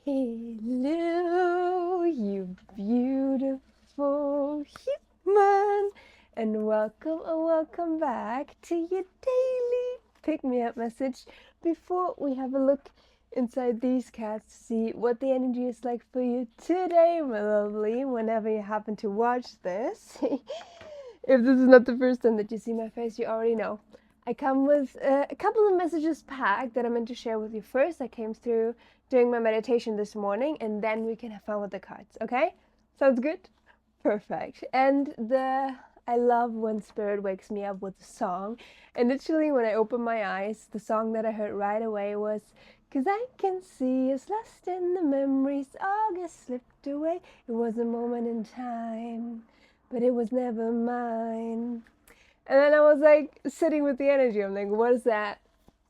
Hello, you beautiful human, and welcome back to your daily pick-me-up message. Before we have a look inside these cats to see what the energy is like for you today, my lovely, whenever you happen to watch this. If this is not the first time that you see my face, you already know. I come with a couple of messages packed that I meant to share with you first. I came through during my meditation this morning, and then we can have fun with the cards, okay? Sounds good? Perfect. And I love when Spirit wakes me up with a song. And literally, when I opened my eyes, the song that I heard right away was, "'Cause I can see us lost in the memories, August slipped away. It was a moment in time, but it was never mine." And then I was like sitting with the energy. I'm like, what is that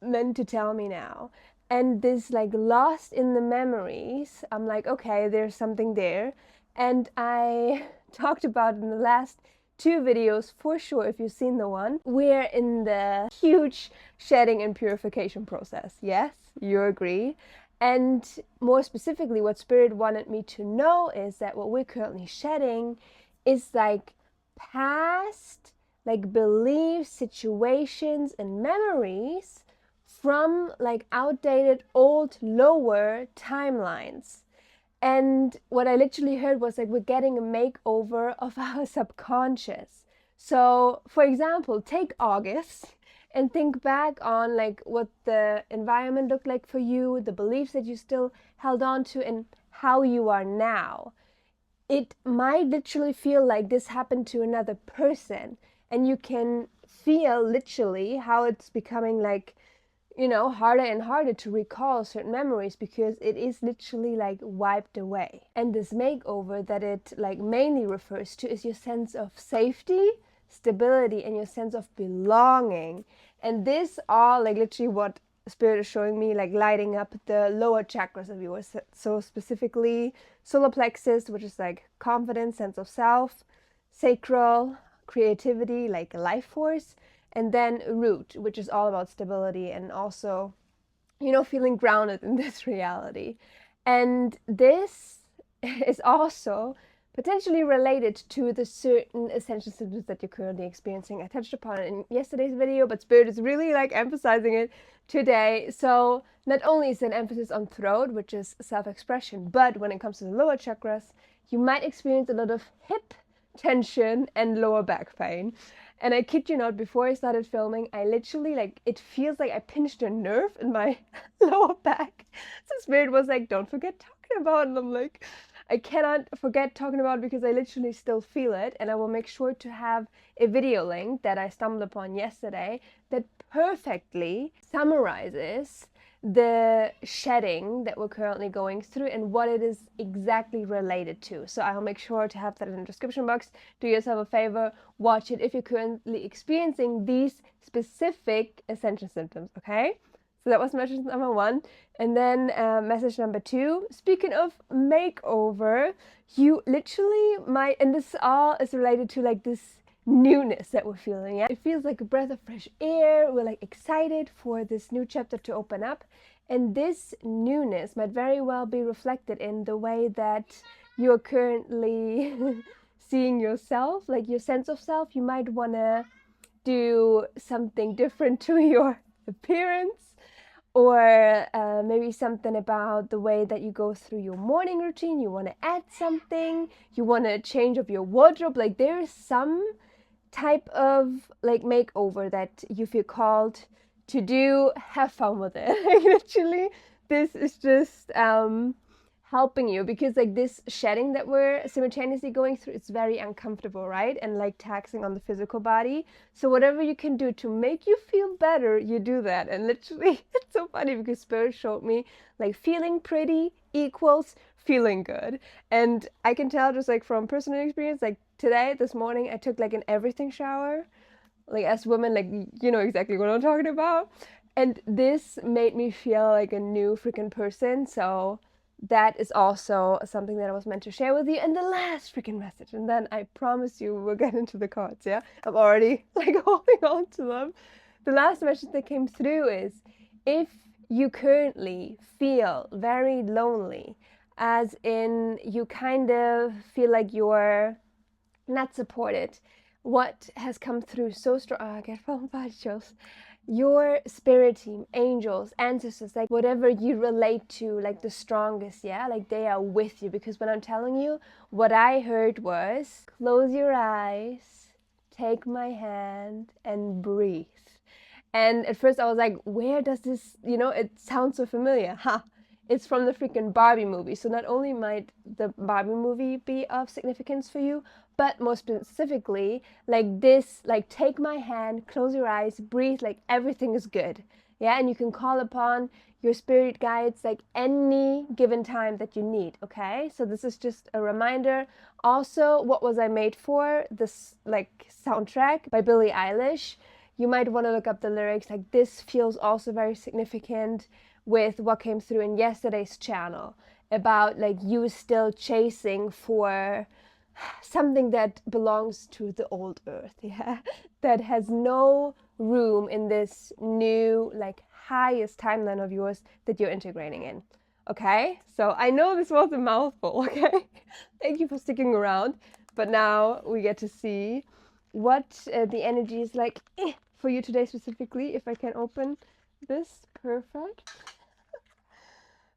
meant to tell me now? And this like lost in the memories, I'm like, okay, there's something there. And I talked about in the last 2 videos, for sure, if you've seen the one, we're in the huge shedding and purification process. Yes, you agree. And more specifically, what Spirit wanted me to know is that what we're currently shedding is like past like beliefs, situations, and memories from like outdated, old, lower timelines. And what I literally heard was like we're getting a makeover of our subconscious. So, for example, take August and think back on like what the environment looked like for you, the beliefs that you still held on to, and how you are now. It might literally feel like this happened to another person, and you can feel literally how it's becoming like, harder and harder to recall certain memories because it is literally like wiped away. And this makeover that it like mainly refers to is your sense of safety, stability, and your sense of belonging. And this all like literally what Spirit is showing me, like lighting up the lower chakras of yours. So specifically solar plexus, which is like confidence, sense of self, sacral, creativity, like a life force, and then root, which is all about stability and also, feeling grounded in this reality. And this is also potentially related to the certain essential symptoms that you're currently experiencing. I touched upon it in yesterday's video, but Spirit is really like emphasizing it today. So not only is an emphasis on throat, which is self-expression, but when it comes to the lower chakras, you might experience a lot of hip tension and lower back pain. And I kid you not, before I started filming, I literally like, it feels like I pinched a nerve in my lower back. So Spirit was like, don't forget talking about it. And I'm like, I cannot forget talking about it because I literally still feel it. And I will make sure to have a video link that I stumbled upon yesterday that perfectly summarizes the shedding that we're currently going through and what it is exactly related to. So I'll make sure to have that in the description box. Do yourself a favor, watch it if you're currently experiencing these specific ascension symptoms, okay? So that was message number 1. And then message number 2, speaking of makeover, you literally might, and this all is related to like this newness that we're feeling. Yeah, it feels like a breath of fresh air. We're like excited for this new chapter to open up, and this newness might very well be reflected in the way that you're currently seeing yourself, like your sense of self. You might want to do something different to your appearance, or maybe something about the way that you go through your morning routine. You want to add something, you want to change up your wardrobe. Like there's some type of like makeover that you feel called to do. Have fun with it. Literally, this is just helping you because like this shedding that we're simultaneously going through, it's very uncomfortable, right? And like taxing on the physical body. So whatever you can do to make you feel better, you do that. And literally, it's so funny because Spirit showed me like feeling pretty equals feeling good. And I can tell just like from personal experience, like today, this morning, I took like an everything shower. Like as women, like you know exactly what I'm talking about. And this made me feel like a new freaking person. So that is also something that I was meant to share with you. And the last freaking message, and then I promise you we'll get into the cards, yeah? I'm already like holding on to them. The last message that came through is, if you currently feel very lonely, as in you kind of feel like you're not supported. What has come through so strong, oh, I get from chills. Your spirit team, angels, ancestors, like whatever you relate to, like the strongest, yeah, like they are with you. Because when I'm telling you, what I heard was close your eyes, take my hand, and breathe. And at first I was like, where does this, it sounds so familiar. Ha! It's from the freaking Barbie movie. So not only might the Barbie movie be of significance for you, but more specifically, like this, like take my hand, close your eyes, breathe, like everything is good. Yeah, and you can call upon your spirit guides like any given time that you need, okay? So this is just a reminder. Also, What Was I Made For? This like soundtrack by Billie Eilish. You might want to look up the lyrics. Like this feels also very significant with what came through in yesterday's channel about like you still chasing for something that belongs to the old earth, yeah, that has no room in this new like highest timeline of yours that you're integrating in. Okay, so I know this was a mouthful. Okay, thank you for sticking around, but now we get to see what the energy is like for you today specifically. If I can open this, perfect.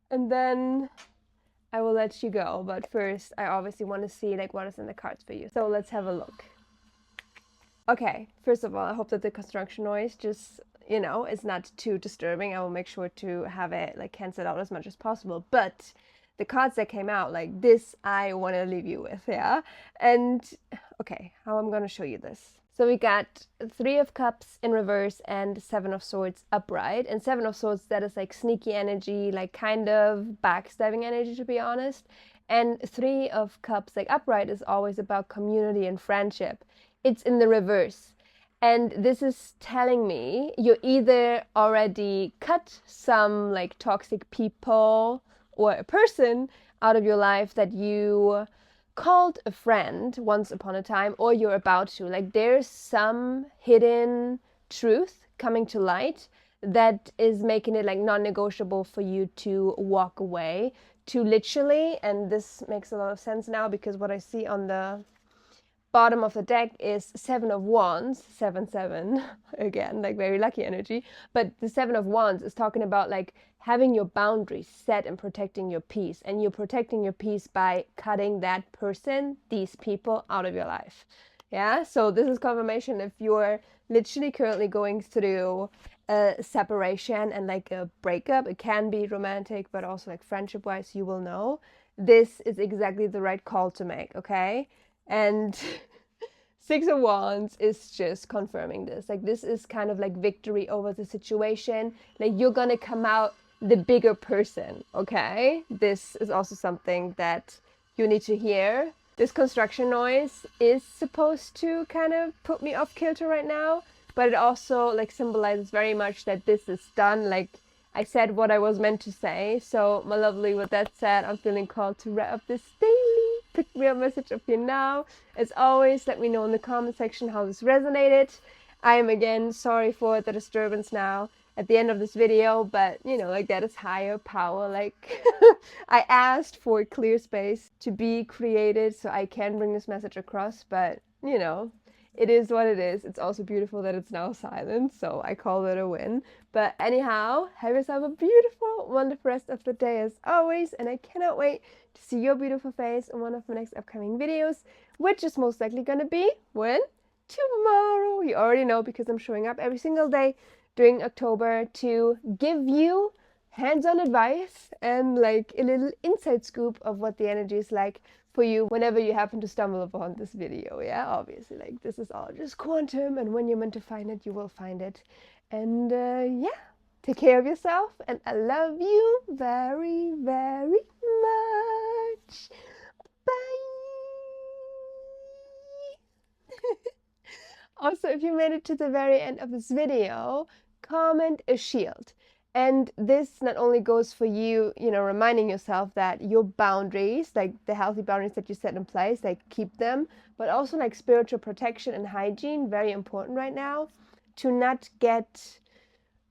And then I will let you go, but first I obviously want to see like what is in the cards for you. So let's have a look. Okay, first of all, I hope that the construction noise just, is not too disturbing. I will make sure to have it like canceled out as much as possible. But the cards that came out, like this, I want to leave you with, yeah? And okay, how I'm going to show you this. So we got 3 of Cups in reverse and 7 of Swords upright. And 7 of Swords, that is like sneaky energy, like kind of backstabbing energy, to be honest. And 3 of Cups, like upright, is always about community and friendship. It's in the reverse. And this is telling me you either already cut some like toxic people or a person out of your life that you called a friend once upon a time, or you're about to. Like there's some hidden truth coming to light that is making it like non-negotiable for you to walk away to literally. And this makes a lot of sense now because what I see on the bottom of the deck is 7 of Wands, 7-7, again, like very lucky energy. But the 7 of Wands is talking about like having your boundaries set and protecting your peace. And you're protecting your peace by cutting that person, these people out of your life. Yeah, so this is confirmation if you're literally currently going through a separation and like a breakup. It can be romantic, but also like friendship wise, you will know this is exactly the right call to make, okay? And 6 of Wands is just confirming this. Like this is kind of like victory over the situation. Like you're gonna come out the bigger person, okay? This is also something that you need to hear. This construction noise is supposed to kind of put me off kilter right now, but it also like symbolizes very much that this is done. Like I said what I was meant to say. So my lovely, with that said, I'm feeling called to wrap up this daily pick me up message of you now. As always, let me know in the comment section how this resonated. I am again sorry for the disturbance now at the end of this video, but like that is higher power. Like I asked for clear space to be created so I can bring this message across, but it is what it is. It's also beautiful that it's now silent, so I call it a win. But anyhow, have yourself a beautiful, wonderful rest of the day as always, and I cannot wait to see your beautiful face in one of my next upcoming videos, which is most likely gonna be when? Tomorrow. You already know because I'm showing up every single day during October to give you hands-on advice and like a little inside scoop of what the energy is like for you whenever you happen to stumble upon this video. Yeah, obviously, like this is all just quantum, and when you're meant to find it, you will find it. And yeah, take care of yourself, and I love you very, very much. Bye. Also, if you made it to the very end of this video, comment a shield. And this not only goes for you, reminding yourself that your boundaries, like the healthy boundaries that you set in place, like keep them, but also like spiritual protection and hygiene, very important right now, to not get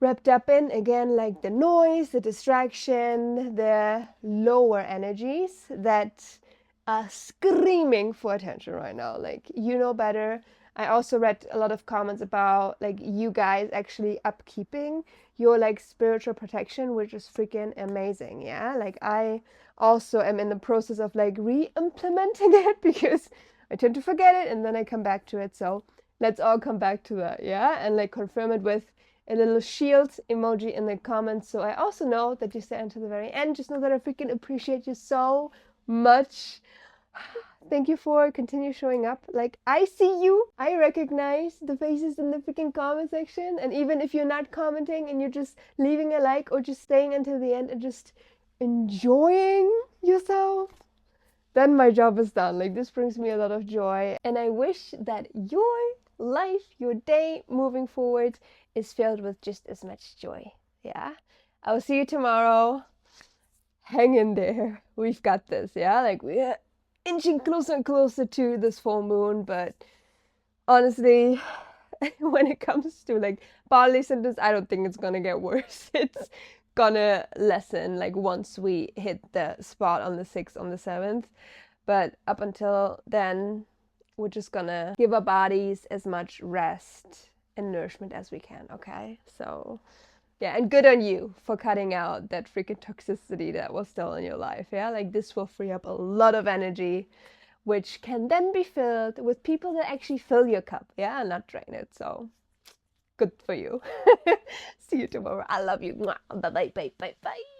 wrapped up in, again, like the noise, the distraction, the lower energies that are screaming for attention right now. Like, you know better. I also read a lot of comments about like you guys actually upkeeping your like spiritual protection, which is freaking amazing. Yeah, like I also am in the process of like re-implementing it because I tend to forget it and then I come back to it. So let's all come back to that. Yeah, and like confirm it with a little shield emoji in the comments. So I also know that you stay until the very end. Just know that I freaking appreciate you so much. Thank you for continue showing up. Like, I see you. I recognize the faces in the freaking comment section. And even if you're not commenting and you're just leaving a like or just staying until the end and just enjoying yourself, then my job is done. Like, this brings me a lot of joy. And I wish that your life, your day moving forward is filled with just as much joy. Yeah? I'll see you tomorrow. Hang in there. We've got this. Yeah? Like, we're inching closer and closer to this full moon, but honestly, when it comes to like bodily symptoms, I don't think it's gonna get worse. It's gonna lessen like once we hit the spot on the 6th, on the 7th. But up until then, we're just gonna give our bodies as much rest and nourishment as we can, okay? So yeah, and good on you for cutting out that freaking toxicity that was still in your life. Yeah, like this will free up a lot of energy, which can then be filled with people that actually fill your cup. Yeah, and not drain it. So good for you. See you tomorrow. I love you. Bye bye bye bye bye.